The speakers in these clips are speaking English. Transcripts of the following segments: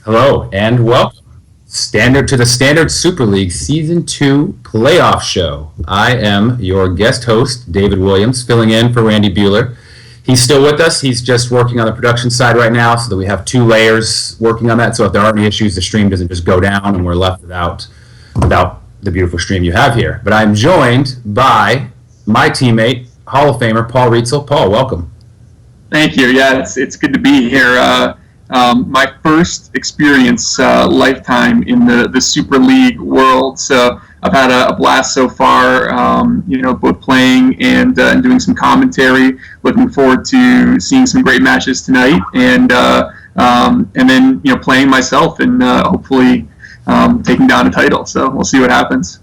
Hello and welcome to the Standard Super League Season 2 playoff show. I am your guest host, David Williams, filling in for Randy Buehler. He's still with us. He's just working on the production side right now so that we have two layers working on that. So if there are any issues, the stream doesn't just go down and we're left without the beautiful stream you have here. But I'm joined by my teammate, Hall of Famer, Paul Rietzl. Paul, welcome. Thank you. Yeah, it's good to be here. My first experience lifetime in the Super League world. So I've had a blast so far, both playing and doing some commentary. Looking forward to seeing some great matches tonight and then playing myself and hopefully taking down a title. So we'll see what happens.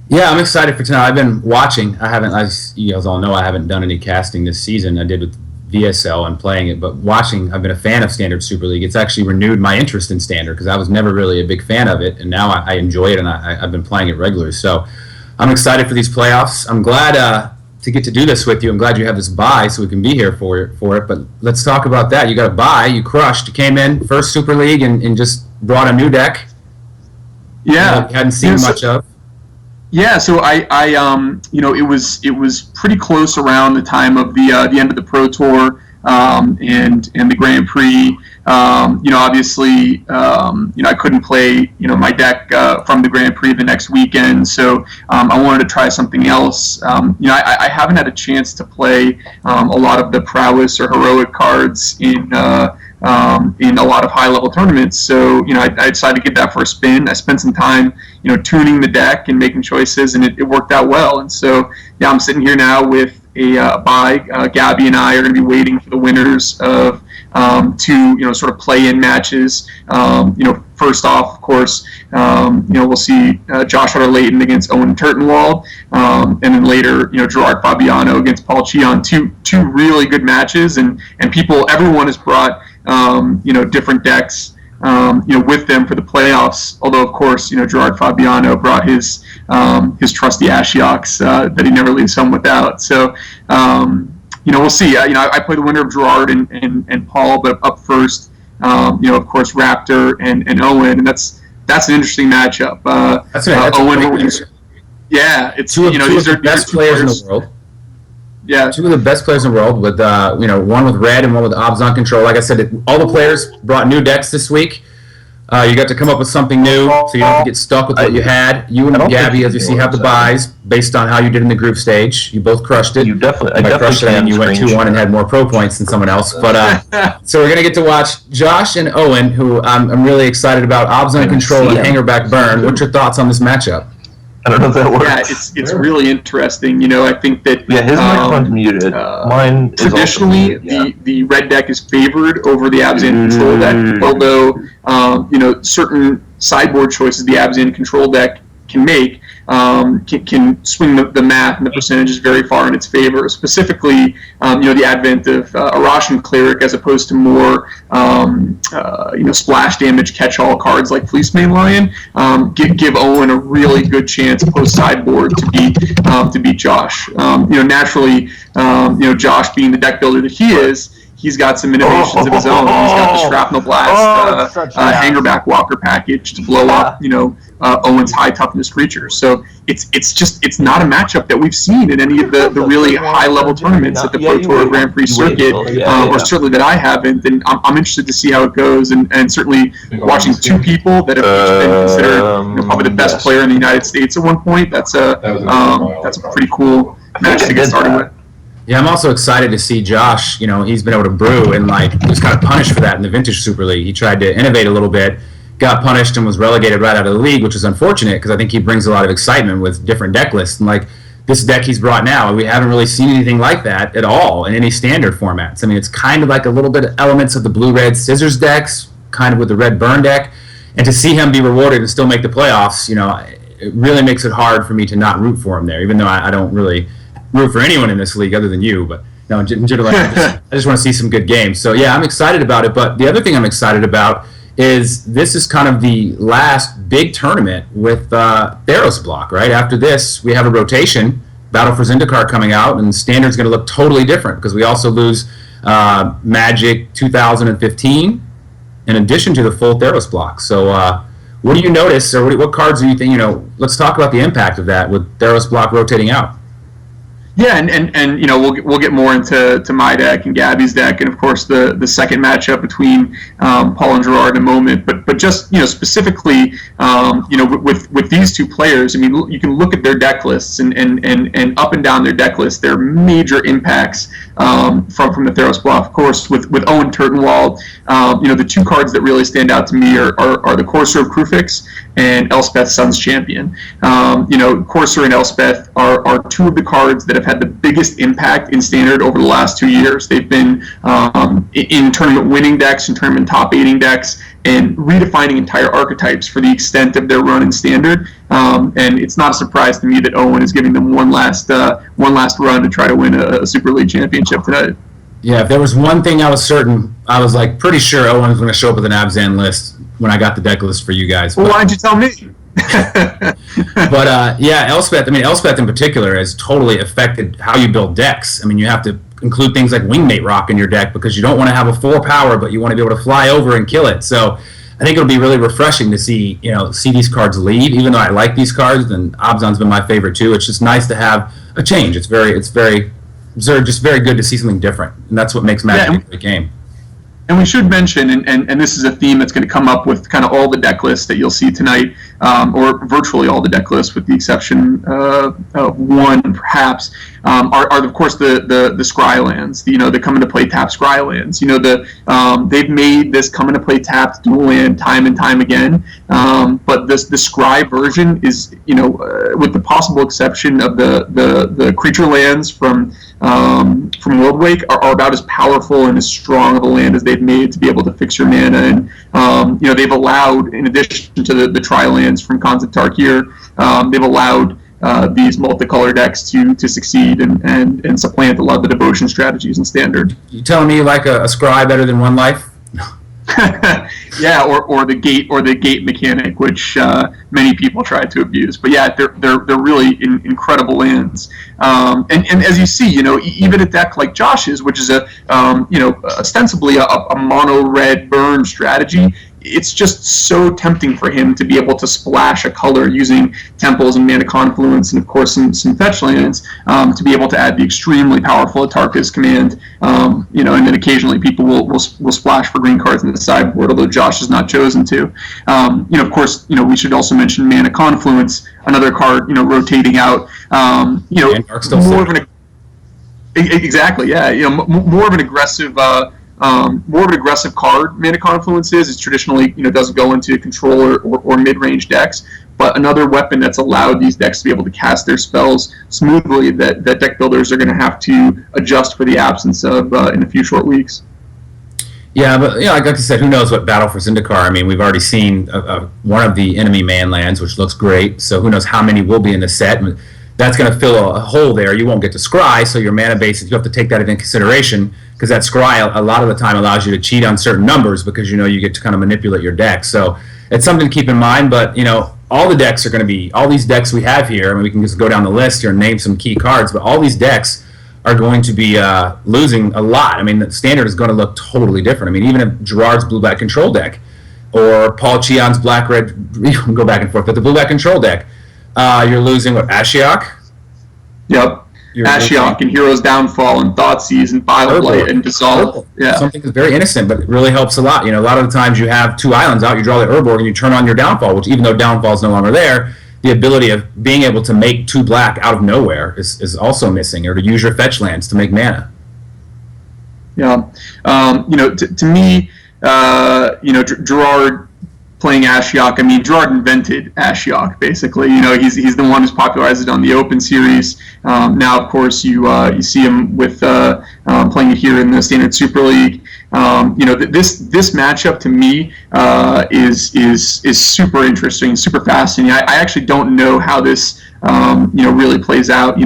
Yeah, I'm excited for tonight. I've been watching. As you guys all know, I haven't done any casting this season. I did with VSL and playing it, but watching, I've been a fan of Standard Super League. It's actually renewed my interest in Standard because I was never really a big fan of it, and now I enjoy it, and I've been playing it regularly. So I'm excited for these playoffs. I'm glad to get to do this with you. I'm glad you have this bye so we can be here for it, but let's talk about that. You got a bye. You crushed. You came in first Super League and just brought a new deck. Yeah. You hadn't seen much of. Yeah, so it was pretty close around the time of the end of the Pro Tour and the Grand Prix. Obviously, I couldn't play my deck from the Grand Prix the next weekend, so I wanted to try something else. I haven't had a chance to play a lot of the prowess or heroic cards in a lot of high-level tournaments. So, I decided to give that for a spin. I spent some time, tuning the deck and making choices, and it worked out well. And so, yeah, I'm sitting here now with a bye. Gabby and I are going to be waiting for the winners of two, sort of play-in matches. First off, of course, we'll see Josh Layton against Owen Turtenwald, and then later, Gerard Fabiano against Paul Cheon. Two really good matches, and everyone has brought different decks, with them for the playoffs. Although, of course, Gerard Fabiano brought his trusty Ashioks that he never leaves home without. So, we'll see. I play the winner of Gerard and Paul, but up first, of course, Raptor and Owen, and that's an interesting matchup. That's Owen. Yeah, it's two of the best players in the world. Yeah, two of the best players in the world with one with red and one with Obs on control. Like I said, all the players brought new decks this week. You got to come up with something new, so you don't have to get stuck with what you had. You and Gabby, as you see, have the buys based on how you did in the group stage. You both crushed it. I definitely crushed it, and you went 2-1 and had more pro points than someone else. But so we're gonna get to watch Josh and Owen, who I'm really excited about. Obs on control and Hangerback Burn. What's your thoughts on this matchup? I don't know if that works. Yeah, it's really interesting. I think that his microphone's muted. Mine is traditionally the red deck is favored over the Abzan control deck, although certain sideboard choices the Abzan control deck can make can swing the math and the percentages very far in its favor. Specifically, the advent of Arashan Cleric as opposed to more splash damage catch-all cards like Fleecemane Lion give Owen a really good chance post sideboard to beat Josh. Naturally, Josh being the deck builder that he is. He's got some innovations of his own. He's got the Shrapnel Blast Hangerback Walker package to blow up, Owen's high toughness creatures. So it's not a matchup that we've seen in any of the really high level tournaments at the Pro Tour Grand Prix circuit, or certainly that I haven't. And I'm interested to see how it goes. And certainly watching two people that have each been considered probably the best player in the United States at one point. That's a pretty cool match to get started with. Yeah, I'm also excited to see Josh. He's been able to brew and he was kind of punished for that in the Vintage Super League. He tried to innovate a little bit, got punished, and was relegated right out of the league, which is unfortunate because I think he brings a lot of excitement with different deck lists. And this deck he's brought now, we haven't really seen anything like that at all in any standard formats. I mean, it's kind of like a little bit of elements of the blue-red scissors decks, kind of with the red burn deck. And to see him be rewarded and still make the playoffs, it really makes it hard for me to not root for him there, even though I don't really root for anyone in this league other than you, but no, I just want to see some good games. So yeah, I'm excited about it. But the other thing I'm excited about is this is kind of the last big tournament with Theos block. Right after this, we have a rotation. Battle for Zendikar coming out, and Standard's going to look totally different because we also lose Magic 2015, in addition to the full Theos block. So what do you notice, or what cards do you think, let's talk about the impact of that with Theos block rotating out. Yeah, and we'll get more into my deck and Gabby's deck, and of course the second matchup between Paul and Gerard in a moment. But just specifically with these two players, I mean, you can look at their deck lists and up and down their deck list, there are major impacts from the Theos block. Of course, with Owen Turtenwald, the two cards that really stand out to me are the Courser of Krufix and Elspeth Sun's Champion. Courser and Elspeth are two of the cards that have had the biggest impact in Standard over the last 2 years. They've been in tournament winning decks and tournament top 8 decks and redefining entire archetypes for the extent of their run in Standard. And it's not a surprise to me that Owen is giving them one last run to try to win a Super League championship tonight. Yeah, if there was one thing I was certain, I was pretty sure Owen was going to show up with an Abzan list when I got the deck list for you guys. Well, why'd you tell me? But Elspeth, Elspeth in particular has totally affected how you build decks. I mean, you have to include things like Wingmate Rock in your deck because you don't want to have a 4 power, but you want to be able to fly over and kill it. So I think it'll be really refreshing to see these cards lead. Even though I like these cards, and Abzan's been my favorite too. It's just nice to have a change. It's just very good to see something different, and that's what makes Magic a great game. And we should mention, and this is a theme that's going to come up with kind of all the deck lists that you'll see tonight, or virtually all the deck lists, with the exception of one perhaps, are of course the Scry lands. The come into play tap Scry lands. They've made this come into play tapped dual land time and time again. But the Scry version is, with the possible exception of the creature lands from Worldwake, are about as powerful and as strong of a land as they've made to be able to fix your mana. And they've allowed, in addition to the tri-lands from Khans of Tarkir, they've allowed these multicolor decks to succeed and supplant a lot of the devotion strategies in Standard. You telling me you like a Scry better than One Life? Yeah, or the gate mechanic, which many people try to abuse. But yeah, they're really incredible lands. And as you see, even a deck like Josh's, which is ostensibly a mono red burn strategy, it's just so tempting for him to be able to splash a color using Temples and Mana Confluence and, of course, some fetch lands to be able to add the extremely powerful Atarka's Command. And then occasionally people will splash for green cards in the sideboard, although Josh has not chosen to. Of course, we should also mention Mana Confluence, another card, rotating out. More of an exactly, yeah. More of an aggressive. More of an aggressive card Mana Confluence is. It traditionally, doesn't go into control or mid-range decks, but another weapon that's allowed these decks to be able to cast their spells smoothly that deck builders are going to have to adjust for the absence of in a few short weeks. Yeah, but like I said, who knows what Battle for Zendikar? I mean, we've already seen one of the enemy man lands, which looks great. So who knows how many will be in the set? And that's going to fill a hole there. You won't get to Scry, so your mana base, you have to take that into consideration, because that Scry a lot of the time allows you to cheat on certain numbers because you get to kind of manipulate your deck. So it's something to keep in mind. But all the decks are going to be, all these decks we have here. I mean, we can just go down the list here and name some key cards, but all these decks are going to be losing a lot. I mean, the Standard is going to look totally different. I mean, even if Gerard's blue-black control deck or Paul Cheon's black-red, we can go back and forth, but the blue-black control deck, you're losing, Ashiok? Yep. Ashiok and Hero's Downfall and Thoughtseize and Fireblight and Dissolve. Yeah. Something that's very innocent, but it really helps a lot. A lot of the times you have 2 islands out, you draw the Urborg, and you turn on your Downfall, which even though Downfall is no longer there, the ability of being able to make 2 black out of nowhere is also missing, or to use your fetch lands to make mana. Yeah. To me, Gerard playing Ashiok, I mean, Gerard invented Ashiok, basically. He's the one who's popularized it on the Open Series. Now, of course, you see him with playing it here in the Standard Super League. This matchup to me is super interesting, super fascinating. I actually don't know how this really plays out.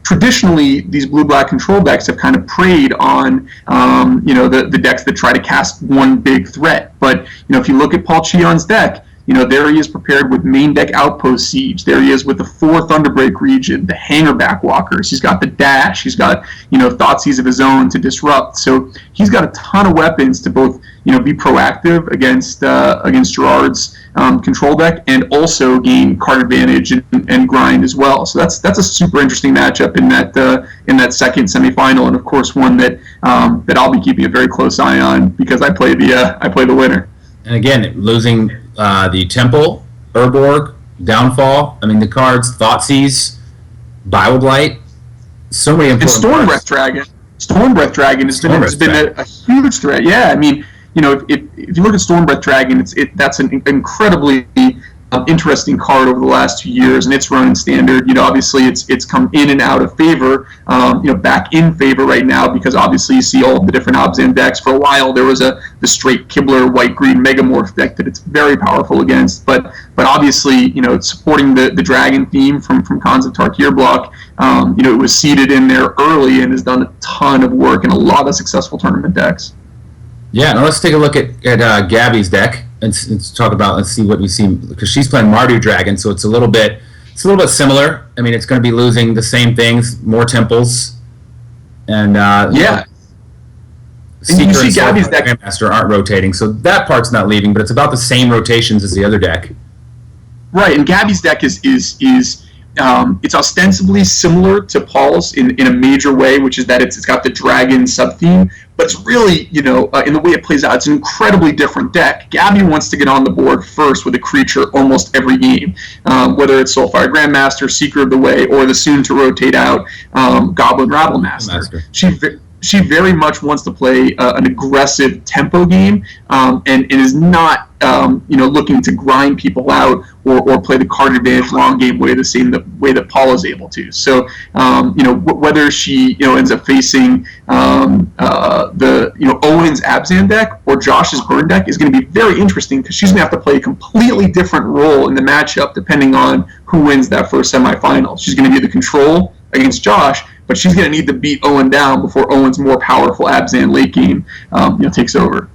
Traditionally these blue-black control decks have kind of preyed on the decks that try to cast one big threat. But if you look at Paul Cheon's deck, there he is prepared with main deck outpost siege. There he is with the 4 Thunderbreak region, the hanger backwalkers. He's got the dash. He's got, Thoughtseize of his own to disrupt. So he's got a ton of weapons to both, be proactive against Gerard's control deck and also gain card advantage and grind as well. So that's a super interesting matchup in that second semifinal, and of course one that I'll be keeping a very close eye on because I play the winner. And again, losing the Temple, Urborg, Downfall. I mean, the cards, Thoughtseize, Bioblight, so many important and cards. Stormbreath Dragon has been a huge threat. Yeah, I mean, if you look at Stormbreath Dragon, that's an incredibly interesting card over the last 2 years, and it's run in standard. Obviously it's come in and out of favor. Back in favor right now because obviously you see all of the different Abzan decks. For a while there was the straight Kibler white-green Megamorph deck that it's very powerful against, but obviously it's supporting the dragon theme from Khans of Tarkir block. It was seeded in there early and has done a ton of work in a lot of successful tournament decks. Yeah, now let's take a look at Gabby's deck and let's see what we see, because she's playing Mardu Dragon, so it's a little bit similar. I mean, it's going to be losing the same things, more temples, and yeah. Seeker and you see and Gabby's deck Grandmaster aren't rotating, so that part's not leaving, but it's about the same rotations as the other deck. Right, and Gabby's deck is it's ostensibly similar to Paul's in a major way, which is that it's got the dragon sub-theme, but it's really, in the way it plays out, it's an incredibly different deck. Gabby wants to get on the board first with a creature almost every game, whether it's Soulfire Grandmaster, Seeker of the Way, or the soon-to-rotate out Goblin Rabblemaster. She very much wants to play an aggressive tempo game and is not looking to grind people out or play the card advantage long game way the way that Paul is able to. So whether she ends up facing Owen's Abzan deck or Josh's Burn deck is going to be very interesting because she's going to have to play a completely different role in the matchup depending on who wins that first semifinal. She's going to be the control against Josh, but she's going to need to beat Owen down before Owen's more powerful Abzan late game takes over.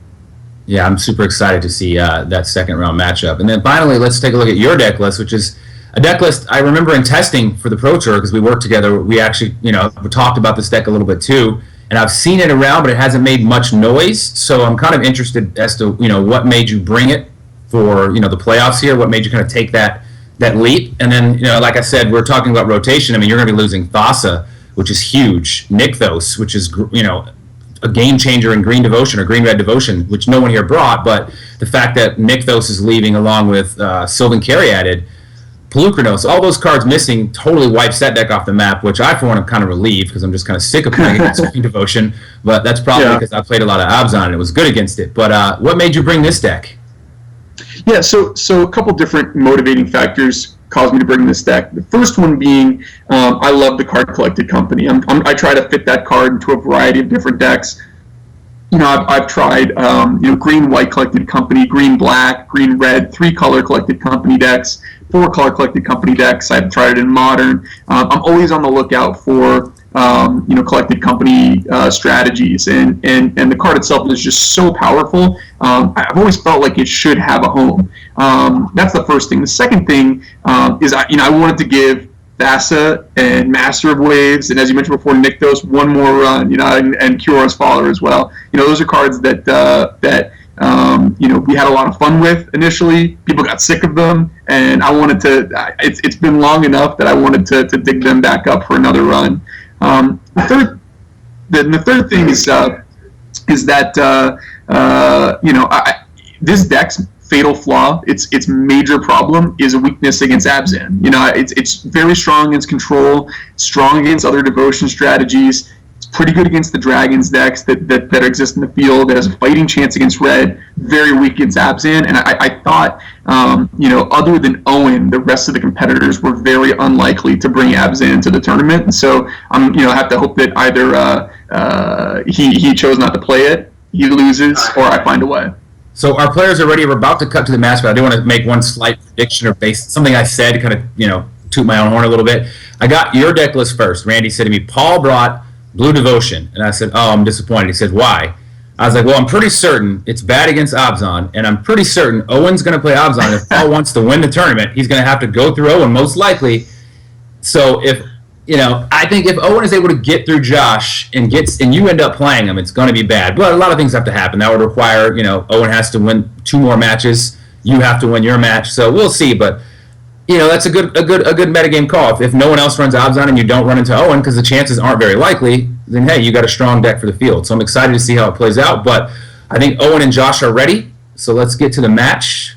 Yeah, I'm super excited to see that second round matchup. And then finally, let's take a look at your deck list, which is a deck list I remember in testing for the Pro Tour because we worked together. We actually, we talked about this deck a little bit too, and I've seen it around, but it hasn't made much noise. So I'm kind of interested as to what made you bring it for the playoffs here. What made you kind of take that leap? And then like I said, we're talking about rotation. I mean, you're going to be losing Thassa, which is huge. Nykthos, which is a game changer in green devotion or green-red devotion, which no one here brought, but the fact that Nykthos is leaving along with Sylvan Caryatid, Pelucranos, all those cards missing totally wipes that deck off the map, which I, for one, am kind of relieved because I'm just kind of sick of playing against green devotion, but that's probably because I played a lot of Abzan and it was good against it. But what made you bring this deck? Yeah, so a couple different motivating factors caused me to bring this deck. The first one being, I love the Card Collected Company. I try to fit that card into a variety of different decks. I've tried, green-white Collected Company, green-black, green-red, 3-color Collected Company decks, 4-color Collected Company decks. I've tried it in Modern. I'm always on the lookout for, Collected Company strategies, and the card itself is just so powerful. I've always felt like it should have a home. That's the first thing. The second thing is I wanted to give Thassa and Master of Waves, and as you mentioned before, Nykthos, one more run, and Cura's Father as well. Those are cards that we had a lot of fun with initially. People got sick of them, and I wanted to. It's been long enough that I wanted to dig them back up for another run. The third thing is that this deck's fatal flaw, its major problem is a weakness against Abzan. It's very strong against control, strong against other devotion strategies. It's pretty good against the Dragons decks that exist in the field. It has a fighting chance against Red, very weak against Abzan. And I thought, other than Owen, the rest of the competitors were very unlikely to bring Abzan to the tournament. And so I have to hope that either he chose not to play it, he loses, or I find a way. So our players are ready. We're about to cut to the match, but I do want to make one slight prediction or base something I said to kind of, toot my own horn a little bit. I got your deck list first. Randy said to me, Paul brought Blue Devotion. And I said, oh, I'm disappointed. He said, why? I was like, well, I'm pretty certain it's bad against Obzon, and I'm pretty certain Owen's going to play Obzon. If Paul wants to win the tournament, he's going to have to go through Owen, most likely. So I think if Owen is able to get through Josh and you end up playing him, it's going to be bad. But a lot of things have to happen. That would require, Owen has to win 2 more matches. You have to win your match. So we'll see. But that's a good metagame call. If no one else runs Obzon and you don't run into Owen, because the chances aren't very likely, then hey, you got a strong deck for the field. So I'm excited to see how it plays out. But I think Owen and Josh are ready. So let's get to the match.